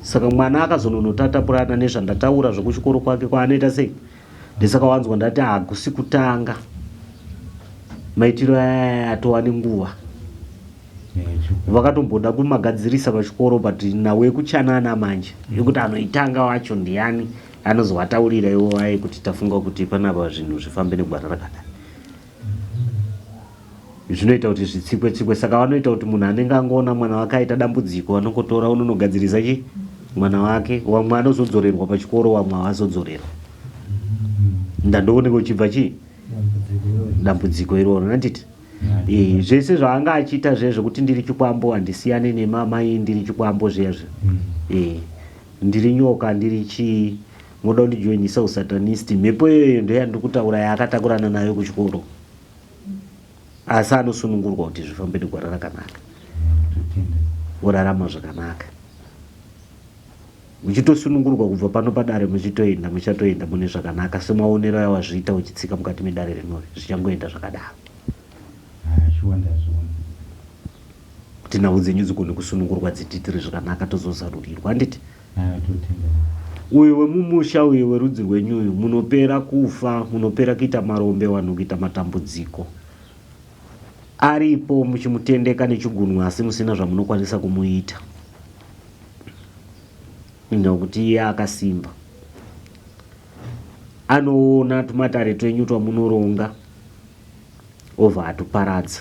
saka mwana akazononotatapurana nezvandataura zvokuchikoro kwake kwaanoita sei ndisaka wanzwa ndati hakusi kutanga maitiro aya atova nenguva vakatomboda kumagadzirisa pachikoro but nawe kuchanana manje yekuti anoitanga wacho ndiani anozovataurira iwo aye kuti tafunga kuti panapa zvinhu zvifambe negwara rakadai zvinoita kuti zvitsikwe saka vanoita kuti munhu anenge angoona mwana wake aita dambudziko anongotora unonogadzirisa chi mwana wake wamwe anozodzorerwa pachikoro wamwe havazodzorerwa ndandooneka uchibva chii dambudziko iroro nanditi zvese zvaanga achiita zvezvekuti ndiri chikwambo handisiyane nemamai ndiri chikwambo zviyazvo ndiri nyoka ndiri chii moda kundijoinisa usatanist mhepo iyoyo ndoyandiri kutaura yaakatakurana nayo kuchikoro asi anosunungurwa kuti zvifambe negwara rakanaka orarama zvakanaka muchitosunungurwa kubva pano padare muchatoenda mune zvakanaka semaonero ayawazviita uchitsika mukati medare rinori zvichangoenda zvakadaro kuti nhau dzenyu dzigone kusunungurwa dzititiri zvakanaka tozozarurirwa handiti uyu wemumusha uyu werudzi rwenyuyu munopera kufa, munopera kuita marombe, vanhu kuita matambudziko aripo muchimutendeka nechigunwe asi musina zvamunokwanisa kumuita nekuti iye akasimba. Anoona tumatare twenyu twamunoronga obva atuparadza.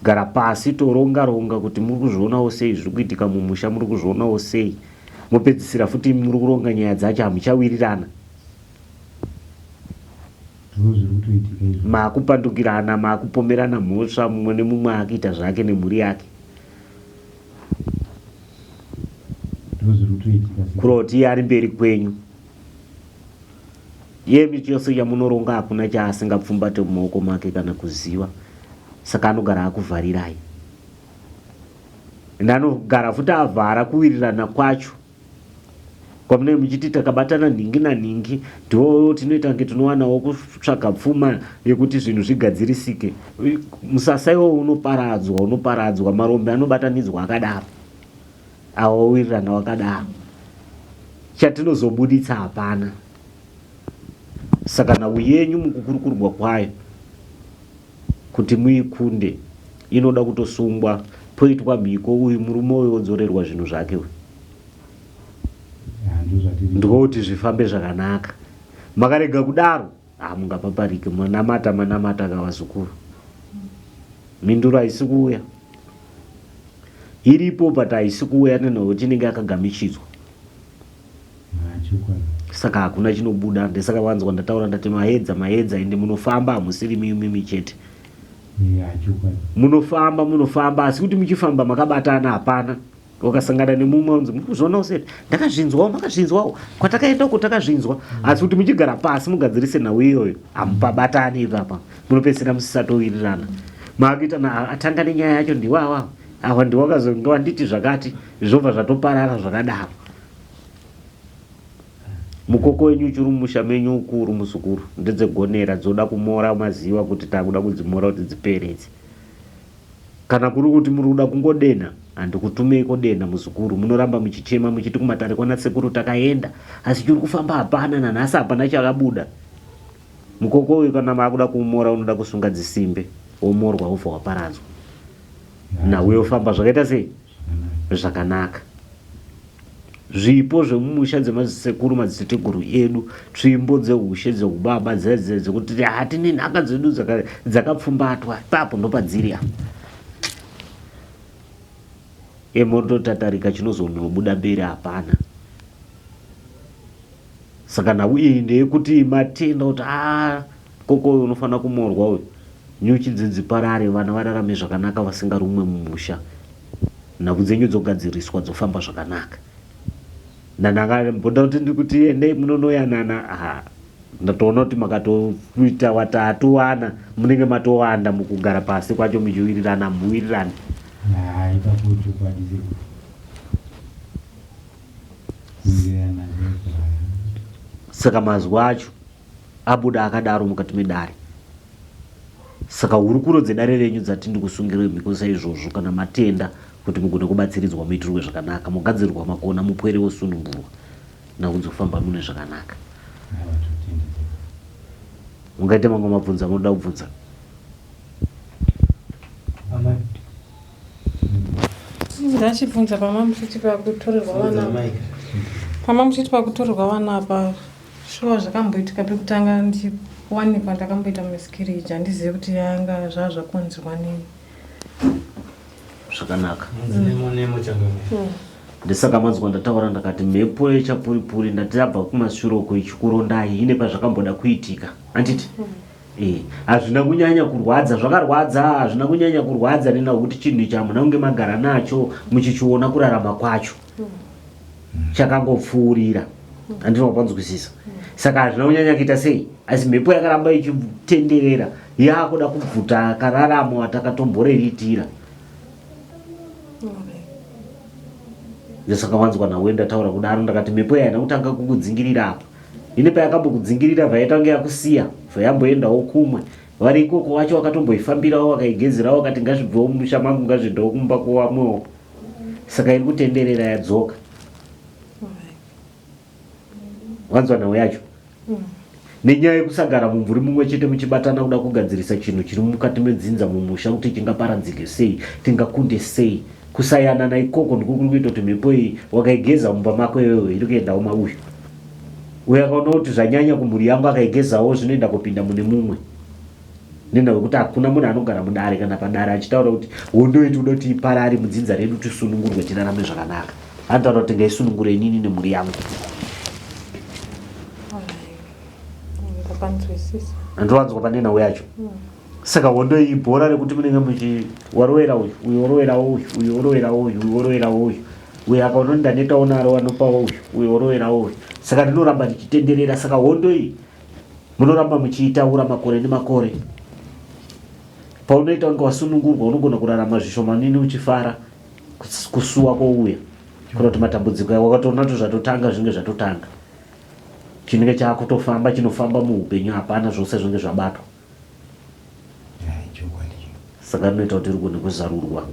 Gara pasi toronga kuti muri kuzvionawo sei zviri kuitika mumusha, muri kuzvionawo sei, mopedzisira futi muri kuronga nyaya dzacho hamuchawirirana, maakupandukirana, maakupomerana mhosva, mumwe nemumwe akiita zvake nemhuri yake, kuroti iye ari mberi kwenyu. Iye chose chamunoronga hakuna chaasingapfumbate mumaoko make kana kuziva, saka anogara akuvharirai. Ende anogara futi avhara kuwirirana kwacho. Kwamunenge muchiti takabatana nhingi nanhingi, ndiwo tinoita kunge tinowanawo kutsvaga pfuma yekuti zvinhu zvigadzirisike. Musasa iwo unoparadzwa, marombe anobatanidzwa akadaro, awawirirana wakadaro. Chatinozobuditsa hapana. Saka nhau yenyu mukukurukurwa kwayo kuti muikunde inoda kutosungwa, poitwa mhiko, uyu murume uyu odzorerwa zvinhu zvake, ndikokuti zvifambe zvakanaka. Makarega kudaro hamungapaparike, manamata kavazukuru. Minduro haisi kuuya, iripo but haisi kuuya nenhau tinenge akagamichidzwa. Saka hakuna chinobuda. Ndesaka wanzwa ndataura ndati maedza ende munofamba, hamusiri mimi chete. Munofamba asi kuti muchifamba makabatana hapana. Wakasangana nemumwe unzi muri kuzviona useti ndakazvinzwawo, makazvinzwawo kwatakaenda uko takazvinzwa, asi kuti muchigara pasi mugadzirise nhau iyoyo hamupabatani ipapa, munopedzisira musisatowirirana. Maakuita atanga nenyaya yacho ndiwawa, awa ndiwakazonge wanditi zvakati, zvobva zvatoparara zvakadaro. Mukoko wenyu uchiri mumusha menyu ukuru muzukuru, ndedzegonera dzoda kumora maziva kuti takuda kudzimora kuti dziperedze. Kana kuri kuti muri kuda kungodena, handikutumeiko dena muzukuru, munoramba muchichema muchiti kumatare kwana sekuru takaenda, asi chiri kufamba hapana, nanhasi hapana chakabuda. Mukoko uyu kana maakuda kumora unoda kusunga dzisimbe, womorwa wobva waparadzwa. Nawe wofamba zvakaita sei? Zvakanaka. Zvipo zvemumusha dzemasekuru madziteteguru edu, tsvimbo dzeushe dzeubaba dzekuti hatine nhaka dzedu dzakapfumbatwa, ipapo ndopadziri apa. Emototatarika chinozonobuda mberi hapana. Saka nhau iyi ndeyekuti matenda kuti koko uyu unofanira kumorwa uyu, nyuchi dzidziparare, vana vararame zvakanaka vasingarumwe mumusha, nhau dzenyu dzogadziriswa dzofamba zvakanaka. Ndanga kuti ndikuti endei munonoyanana, ndatoona kuti makatoita watatu wana, munenge matowanda mukugara pasi kwacho muchiwirirana, muwirirane. Saka mazuva acho abuda akadaro mukati medare. Saka hurukuro dzedare renyu dzatindi kusungira mhiko saizvozvo kana matenda kuti mugone kubatsiridzwa muitirwe zvakanaka, mugadzirirwa makona, mupwere wosunungurwa nakudzofamba mune zvakanaka. Mungaita mamwe mabvunzo amunoda kubvunza? Ndachibvunza pamamuchiti pakutorerwa vana apa, shuwa zvakamboitika pekutanga ndiwanikwa ndakamboita miscarriage, handizive kuti yanga zvazvakonzerwa nei. Zvakanaka. Ndesaka manzwa ndataura ndakati mhepo yechapuripuri ndati yabva kumashure uko ichikurondai ine pazvakamboda kuitika, handiti? Hazvina kunyanya kurwadza, zvakarwadza hazvina kunyanya kurwadza nenhau kuti chinhu ichi hamuna kunge magara nacho muchichiona kurarama kwacho, chakangopfuurira, handina kupanzwisisa. Saka hazvina kunyanya kuita sei, asi mhepo yakaramba ichitenderera yakuda kubvuta akararama watakatomboreritira. Ndesaka wanzwa nawe ndataura kudaro ndakati mhepo yaina kutanga kukudzingirira apa, ine payakambokudzingirira vaita kunge yakusiya, vayamboendawo kumwe, vari ikoko wacho wakatomboifambirawo wakaigezerawo wakati ngazvibvewo mumusha mangu ngazviendawo kumba kwamwewo. Saka iri kutenderera yadzoka. wanzwa nawo yacho nenyaya yekusagara mumvuri mumwe chete muchibatana kuda kugadzirisa chinhu chiri mukati medzinza mumusha kuti chingaparadzike sei, tingakunde sei. Kusayanana ikoko ndiko kuri kuita kuti mhepo iyi wakaigeza mumba mako iwewe iri kuendawo mauyu. Uyo akaona kuti zvanyanya kumhuri yangu akaigezawo zvinoenda kupinda mune mumwe. Nenda wekuti hakuna munhu anogara mudare kana padare achitaura kuti hondo yedu unoti iparare mudzinza redu tisunungurwe tirarame zvakanaka. Anotaura kuti ngaisunungure inini nemhuri yangu. Andiwanzwa pane nhau yacho. Saka hondo iyi bhora rekuti munenge muchiwarowera uyu, uyu worowera uyu, uyu worowera uyu, uyu worowera uyu. Uyu akaona ndanetawo naro anopawo uyu, uyu worowera uyu. Saka ndinoramba ndichitenderera. Saka hondo iyi munoramba muchiitaura makore nemakore. Paunoita kunge wasunungurwa unogona kurarama zvishomanini uchifara kusuwa kwouya. Kuna kuti matambudziko wakatoona kuti zvatotanga zvinge zvatotanga. Chinenge chakutofamba chinofamba muupenyu hapana zvose zvinenge zvabatwa. Saka rinoita kuti rigone kuzarurwa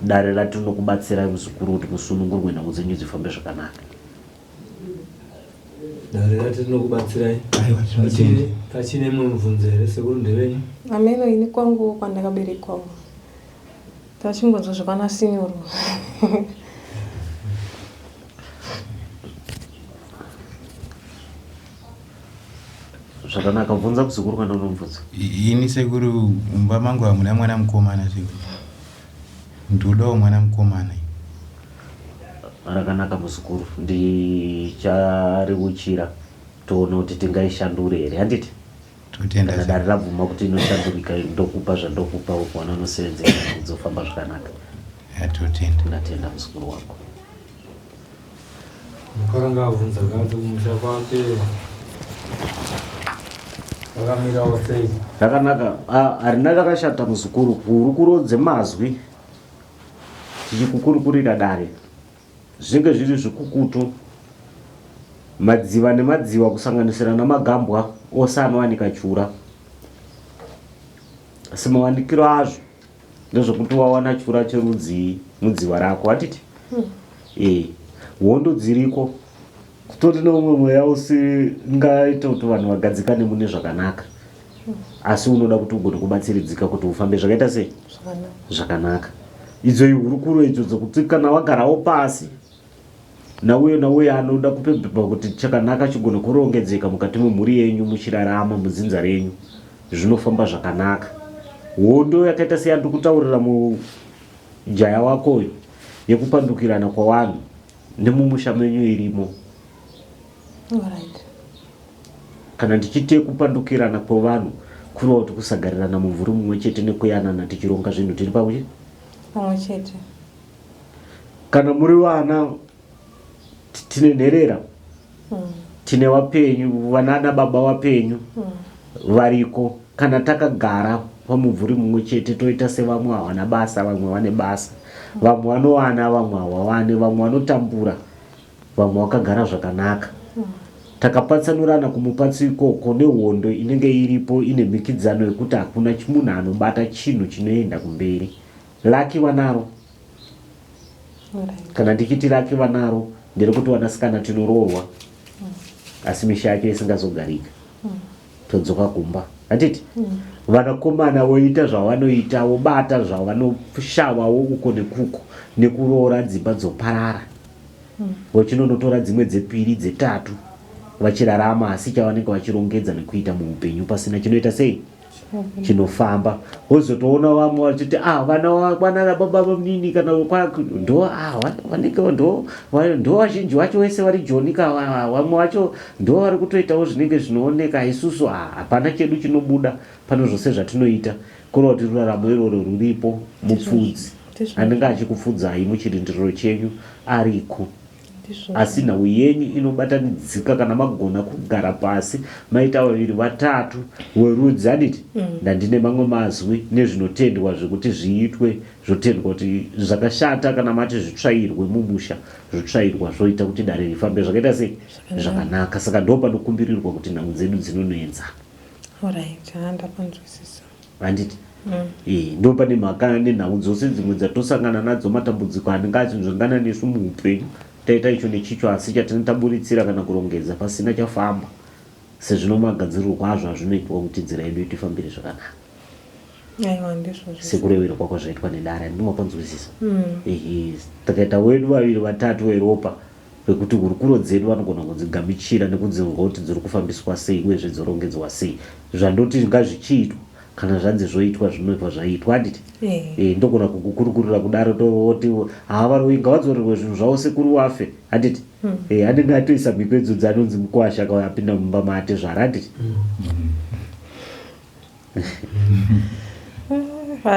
dare ratinokubatsirai muzukuru kuti musunungurwe nhau dzenyu dzifambe zvakanaka. Dare ratinokubatsirai pachine mubvunzo here sekuru ndevenyu? Ameno ini kwangu kwandakaberekwawo tachingonzwa zvakanasinyorwa. Zvakanaka, bvunza kuzukuru kana unomubvunza. Ini sekuru mumba mangu hamuna mwana mukomana sekuru. Ndodawo mwana mukomana. Rakanaka muzukuru, ndichariuchira toona kuti tingaishandure here handiti? Totenda. Kana dare rabvuma kuti inoshandurika ndokupa zvandokupa ukwana unosevenzera kudzofamba zvakanaka. Totenda. Ndatenda muzukuru wako. Mukaranga abvunza kuti kumusha kwake wakamirawo sei? Rakanaka, harina rakashata muzukuru. Kurukurodze mazwi tichikukurukurira dare zvinge zviri zvikukutu, madziva nemadziva kusanganisira namagambwa ose anowanika chura. Asi mawanikiro azvo ndezvekuti wawana chura cherudzi mudziva rako hatiti? Hondo dziriko kutori neumwe mweya usingaita kuti vanhu vagadzikane mune zvakanaka, asi unoda kuti ugone kubatsiridzika kuti ufambe zvakaita sei? Zvakanaka. Idzo ihurukuro idzo dzokuti kana wagarawo pasi nauye anoda kupembepa kuti chakanaka chigone kurongedzeka mukati memhuri yenyu muchirarama mudzinza renyu zvinofamba zvakanaka. Hondo yakaita seyandiri kutaurira mujaya wakoyo yekupandukirana kwavanhu nemumusha menyu irimo. Kana ndichite kupandukirana kwavanhu kuriwa kuti kusagarirana mumvuri mumwe chete nekuyanana tichironga zvinhu tiri pamwe chete. Kana muri vana tine nherera, tine wapenyu, vanana baba wapenyu variko. Kana takagara pamumvuri mumwe chete toita sevamwe hawana basa, vamwe vane basa, vamwe vanowana, vamwe havawane, vamwe vanotambura, vamwe vakagara zvakanaka. Takapatsanurana kumupatsi ikoko nehondo inenge iripo ine mikidzano yekuti hakuna munhu anobata chinhu chinoenda kumberi. Laki vanaro. Kana ndichiti laki vanaro nderekuti Mwanasikana tinoroorwa asi misha yake isingazogarika. Todzoka kumba hatiti? Vanakomana voita zvavanoita, vobata zvavanoshavawo uko nekuko nekuroora dzimba dzoparara. Vochinonotora dzimwe dzepiri dzetatu vachirarama asi chavanenge vachirongedza nekuita muupenyu pasina chinoita sei? Chinofamba. Wozotoona vamwe vachiti vana baba vamnini kana ndo vazhinji vacho vese vari jonika, vamwe vacho ndo vari kutoitawo zvinenge zvinooneka. Isusu hapana chedu chinobuda pane zvose zvatinoita. Kureva kuti ruraramo iroro ruripo, mupfudzi anenge achikupfudzai muchirindiriro chenyu ariko. Asi nhau yenyu inobatanidzika kana magona kugara pasi maita vaviri vatatu werudzi handiti? Ndandine mamwe mazwi nezvinotendwa zvekuti zviitwe, zvotendwa kuti zvakashata kana mati zvitsvairwe mumusha, zvitsvairwa zvoita kuti dare rifambe zvakaita sei? Zvakanaka. Saka ndo panokumbirirwa kuti nhau dzedu dzinonoenzana. Handiti? Ndo pane mhaka nenhau dzose dzimwe dzatosangana nadzo, matambudziko anenge achinzvengana nesu muupenyu taita icho nechicho asi chatinotaburitsira kana kurongedza pasina chafamba sezvino magadzirirwo kwazvo hazvinoitwa kuti nzira yedu itifambire zvakanaka. Aiwa ndizvo. Sekureverwa kwako zvaitwa nedara ndinomapanzwisisa. Takaita wedu vaviri vatatu veropa pekuti hurukuro dzedu vanogona kudzigamuchira nekudzirwa kuti dziri kufambiswa sei uye zvidzorongedzwa sei. Zvandoti ngazvichiitwa kana zvanzi zvoitwa zvinoitwa zvaitwa handiti. Ndogona kukukurukura kudaro toti havarowi ngavadzorerwe zvinhu zvavo sekuru wafe handiti. Handinge atoisa mikwedzudzi anonzi mukwasha akapinda mumba mate zvara handiti.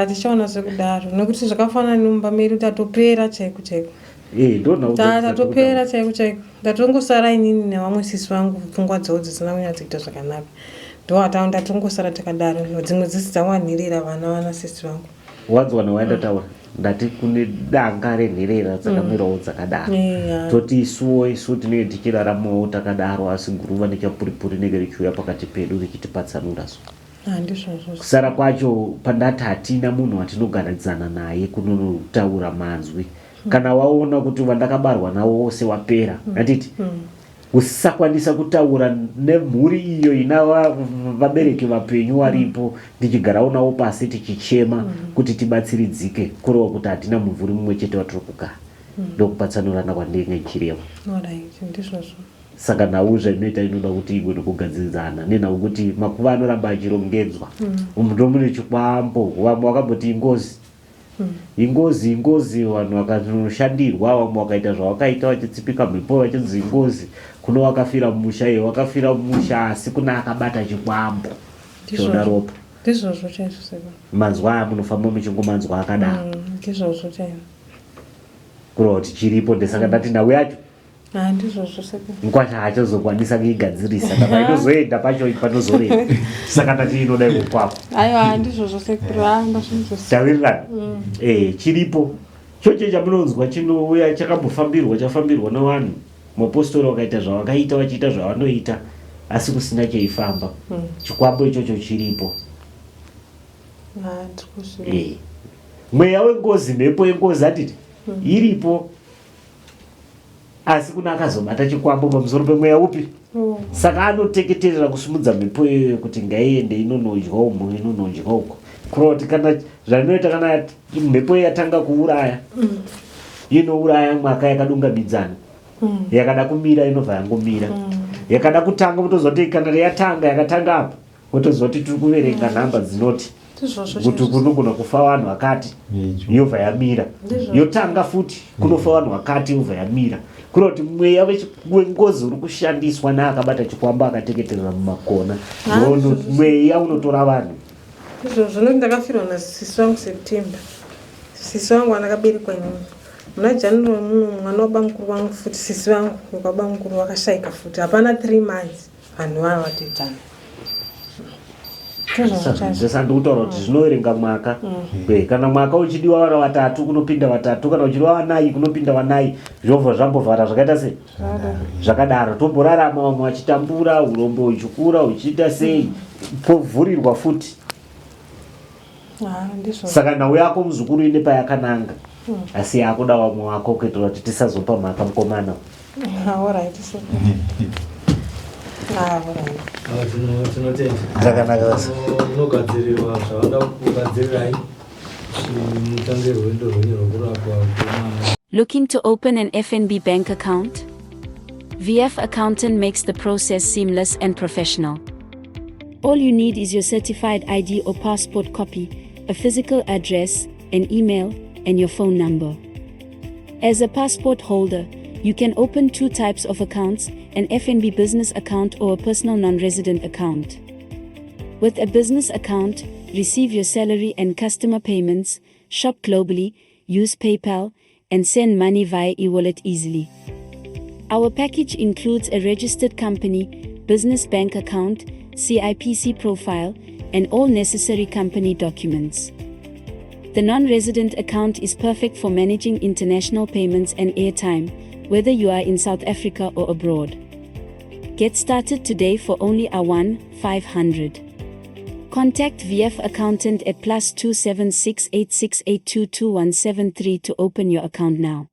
Tichaona sekudaro nekuti zvakafanana nemumba medu tatopera chaiko chaiko. Tatopera chaiko chaiko. Ndatongosara inini nevamwe sisi vangu pfungwa dzavo dzisina kunyatsoita zvakanaka. Ndatongosara takadaro dzimwe dzisi dzanwanhirira vana sisi vangu. Wadzwana waindataura ndati kune danga renherera dzakamirawo dzakadaro. Toti isu tinenge tichiraramawo takadaro asi guruva nechapuripuri nenge richiuya pakati pedu richitipatsanura so. Kusara kwacho pandati hatina munhu watinogaradzana naye kunotaura manzwi. Kana waona kuti vandakabarwa nawo wose wapera handiti. Usakwanisa kutaura nemhuri iyo ina vabereki vapenyu varipo ndichigarawo nawo pasi tichichema kuti tibatsiridzike kureva kuti hatina mumvuri mumwe chete watiri kugara. Ndokupatsanurana kwandinenge ndichireva. Saka nawo zvinoita inoda kuti igwe nokugadziridzana nenhau kuti makuva anoramba achirongedzwa. Ndo mune chikwambo vamwe vakamboti ingozi vanhu vakanoshandirwa vamwe vakaita zvavakaita vachitsipika mhepo vachinzi ingozi kuno wakafira mumusha iye wakafira mumusha asi kuna akabata chikwambo chodaropa. Ndizvozvo chaizvo seka. Manzwa aya munofamba muchingomanzwa akadaro. Ndizvozvo chaizvo. Kureva kuti chiripo ndesaka ndati nawe yacho. Ndizvozvo seka. Nkwasha hachazokwanisa kuigadzirisa kana inozoenda pacho panozoreva. Saka ndati inoda ikokwapo. Aiwa ndizvozvo seka. Tawirirana. Chiripo. Choche chamunonzwa chinouya chafambirwa navanhu. Mapostori wakaita zvavakaita vachiita zvavanoita asi kusina cheifamba. Chikwambo ichocho chiripo. Mweya wengozi mhepo yengozi hatiti iripo asi kuna akazobata chikwambo pamusoro pemweya upi. Saka anoteketerera kusumudza mhepo iyoyo kuti ngaiende inonodya umwe inonodya uko. Kureva kuti kana zvanoita kana mhepo yatanga kuuraya inouraya mwaka yakadungamidzana. Yakada kumira inobva yangomira. Yakada kutanga motozoti kana yatanga yakatanga apa motozoti tiri kuverenga nhamba dzinoti kuti kunogona kufa vanhu vakati yobva yamira. Yotanga futi kunofa vanhu vakati yobva yamira. Kureva kuti mweya wengozi uri kushandiswa neakabata chikwambo akateketerera mumakona. Mweya unotora vanhu. Zvino ndakafirwa nasisi wangu September. Sisi wangu andakaberekwa inini. Muna January mwana wabamukuru wangu futi sisi wangu wabamukuru wakashaika futi. Hapana 3 months vanhu vava vatoitana. Sasa ndikutaura kuti zvinoverenga mwaka. Kana mwaka uchidiwa vana vatatu kunopinda vatatu, kana uchidiwa vanai kunopinda vanai. Zvobva zvambovhara zvakaita sei? Zvakadaro tomborarama vamwe vachitambura urombo huchikura huchiita sei povhurirwa futi. Saka nhau yako muzukuru ine payakananga. Asi yakuda vamwe wako kuitira kuti tisazopa mhaka mukomana. Zvakanaka basa. Unogadzirirwa zvavada kugadzirirai mutange rwendo rwenyu rwokurapwa kwemwana. Looking to open an FNB bank account? VF Accountant makes the process seamless and professional. All you need is your certified ID or passport copy, a physical address, an email, and your phone number. As a passport holder, you can open 2 types of accounts, an FNB business account or a personal non-resident account. With a business account, receive your salary and customer payments, shop globally, use PayPal, and send money via e-wallet easily. Our package includes a registered company, business bank account, CIPC profile, and all necessary company documents. The non-resident account is perfect for managing international payments and airtime, whether you are in South Africa or abroad. Get started today for only R1,500. Contact VF Accountant at +27686822173 to open your account now.